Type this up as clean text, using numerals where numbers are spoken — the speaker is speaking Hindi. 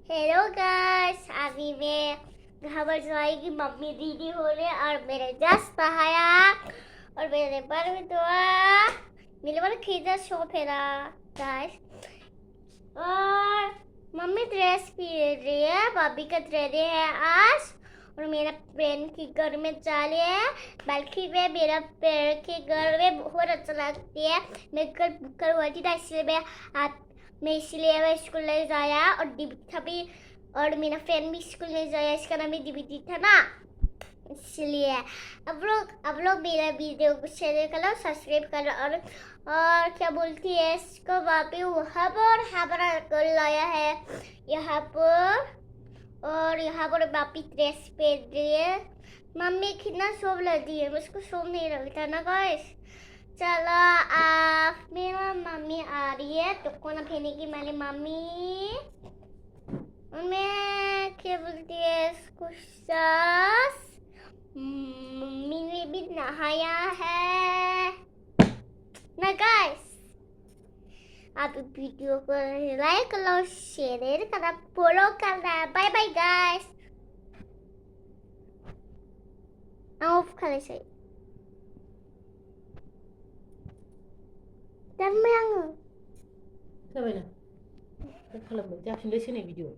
हेलो गाइस, अभी मैं खबर सुनाई मम्मी दीदी हो रहे और मेरे जस्ट आया और मेरे पर भी दुआ मेरे पर खींचा शॉप है ना गाइस। और मम्मी ड्रेस पहन रही है, भाभी का ड्रेस है आज। और मेरा फ्रेंड के घर में चाले है, बल्कि वे मेरा फ्रेंड के घर में बहुत अच्छा लगती है। मैं कल बुक करवाई थी इसलिए मैं स्कूल नहीं जाया और भी और मेरा फ्रेंड भी स्कूल नहीं जाया, इसका नाम भी दिविटी था ना, इसलिए अब लोग मेरा वीडियो को शेयर करो, सब्सक्राइब करो और क्या बोलती है इसको वापी वहाँ पर लाया है यहाँ पर। और यहाँ पर वापी ड्रेस पहन रही है। मम्मी कितना शोभ लगती है, मुझको शोभ नहीं लगता ना गाइस। चलो आप मेरा मम्मी आ रही है तो कौन पहने की मेरी मम्मी मैं क्या बोलती है इसको सास। मम्मी ने भी नहाया है ना गाइस। आप वीडियो को लाइक करो, शेयर करना, फॉलो करना। Bye bye guys. ऑफ कर से Dan yang Sabi na. Nagkalam mo. Jackson, listen na video.